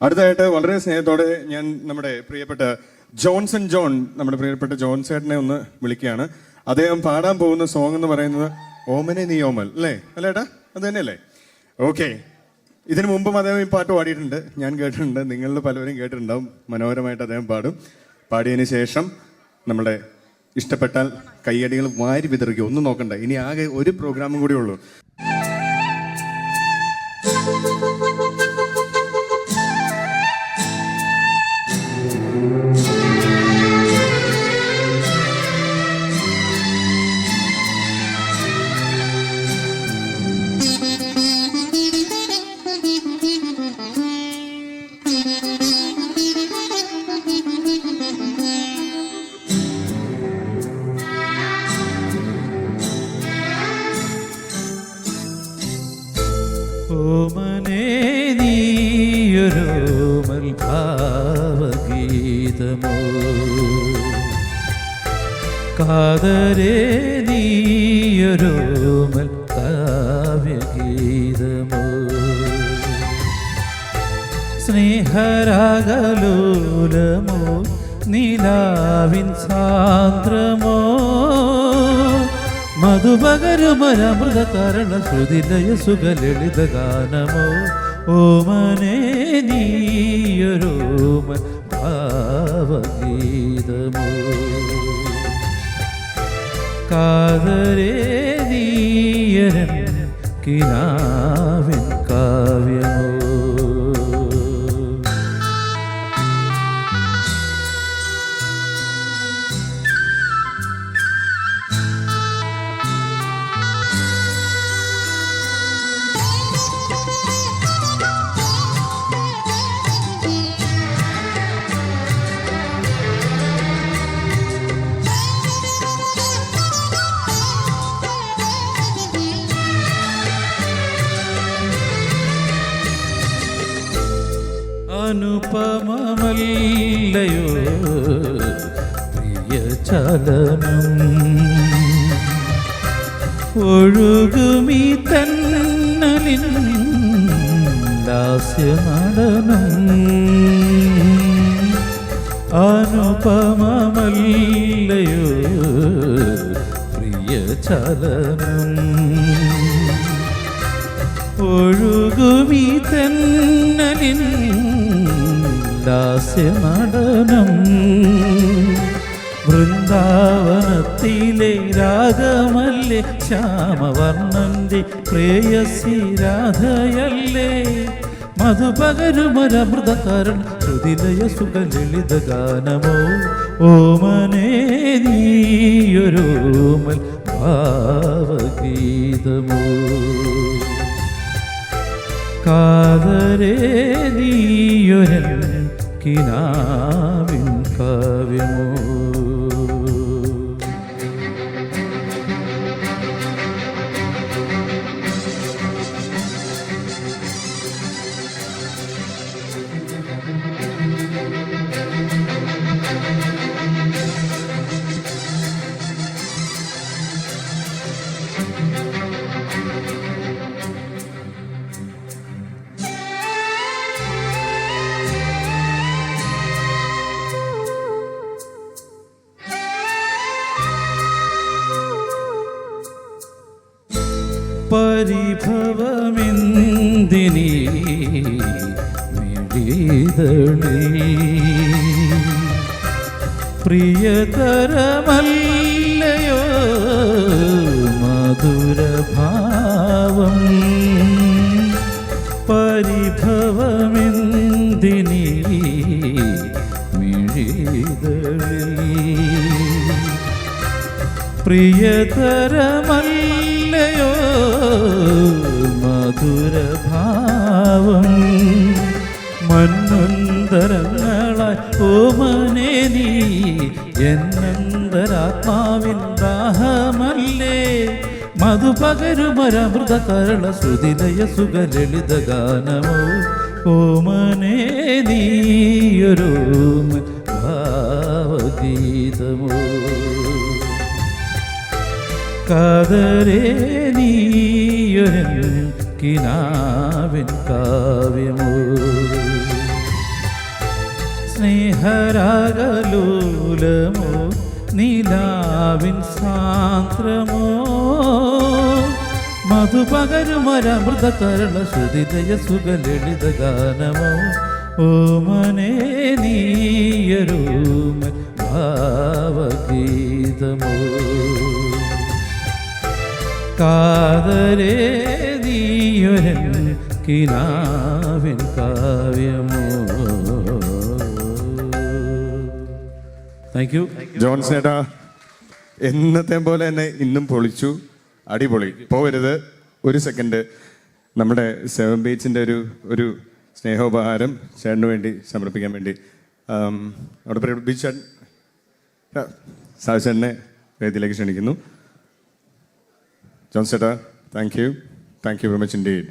അടുത്തതായിട്ട് വളരെ സ്നേഹത്തോടെ ഞാൻ നമ്മുടെ പ്രിയപ്പെട്ട ജോൺസൺ ജോൺ, നമ്മുടെ പ്രിയപ്പെട്ട ജോൺ ചേട്ടനെ ഒന്ന് വിളിക്കുകയാണ്. അദ്ദേഹം പാടാൻ പോകുന്ന സോങ് എന്ന് പറയുന്നത് ഓമനെ നീ ഓമൽ അല്ലേ? അല്ലേ ഏട്ടാ, അത് തന്നെയല്ലേ? ഓക്കെ. ഇതിനു മുമ്പും അദ്ദേഹം ഈ പാട്ട് പാടിയിട്ടുണ്ട്, ഞാൻ കേട്ടിട്ടുണ്ട്, നിങ്ങളിൽ പലവരും കേട്ടിട്ടുണ്ടാവും. മനോഹരമായിട്ട് അദ്ദേഹം പാടും. പാടിയതിന് ശേഷം നമ്മുടെ ഇഷ്ടപ്പെട്ടാൽ കയ്യടികൾ വാരി വിതറിക്കും, ഒന്നും നോക്കണ്ട. ഇനി ആകെ ഒരു പ്രോഗ്രാമും കൂടി ഉള്ളൂ. ഓമനേ നീയൊരോമൽ ഭാവഗീതമോ, കാതരേ നീയൊരോമൽ കാവ്യഗീതമോ, സ്നേഹരാഗലോലമോ നിലാവിൻ സാന്ദ്രമോ, മധുപകരുമരമൃതകരണ ശ്രുതിലയ സുഖലളിത ഗാനമോ, ഓമനേ നീയൊരോമൽ ഭാവഗീതമോ, കാതരേ നീയരൻ കിനാവിൻ കാവ്യമോ. അനുപമമല്ലയോ പ്രിയചലനം, ഒഴുകുമീ തന്നലിൻ ലാസ്യനടനം, അനുപമമല്ലയോ പ്രിയചലനം, ഒഴുകുമീ തന്നലിൻ ലാസ്യനടനം, വൃന്ദാവനത്തിലെ രാഗമല്ലേ ശ്യാമവർണ്ണന്റെ പ്രേയസി രാധയല്ലേ, മധുപകരുമരമൃതകരണ ശ്രുതിലയ സുഖലളിത ഗാനമോ, ഓമനേ നീയൊരോമൽ ഭാവഗീതമോ, കാതരേ നീയൊരൻ കിനാവിൻ കാവ്യമോ. പരിഭവമെന്തിനീ മിഴിതളിൽ, പ്രിയതരമല്ലയോ മധുരഭാവം, പരിഭവമെന്തിനീ മിഴിതളിൽ, പ്രിയതരമല്ലയോ മധുരഭാവം, മന്നന്തരങ്ങളായി ഓമനേ നീ എന്നന്തരാത്മാവിൻ ദാഹമല്ലേ, മധുപകരുമരമൃതകരണ ശ്രുതിലയ സുഖലളിത ഗാനമോ, ഓമനേ നീയൊരോമൽ ഭാവഗീതമോ, കാതരേ നീയൊരൻ കിനാവിൻ കാവ്യമോ. സ്നേഹരാഗലോലമോ നീലാവിൻ സാന്ദ്രമോ മധുപകരുമരമൃതകരണ ശ്രുതിലയ സുഖലളിത ഗാനമോ ഓമനേ നീയൊരുമ ഭാവഗീതമോ കാതരേ നീയൊരൻ കിനാവിൻ കാവ്യമോ. Thank you. ജോൺസൺ ഏട്ടാ എന്നത്തെ പോലെ തന്നെ ഇന്നും പൊളിച്ചു. അടിപൊളി. പോവരുത് ഒരു സെക്കൻഡ്. നമ്മുടെ സെവൻ ബീച്ചിൻ്റെ ഒരു സ്നേഹോപഹാരം ചേട്ടന് വേണ്ടി സമർപ്പിക്കാൻ വേണ്ടി അവിടെ ബീച്ച് സാവിച്ചേട്ടനെ വേദിയിലേക്ക് ക്ഷണിക്കുന്നു. ജോൺസൺ ഏട്ടാ thank you very much indeed.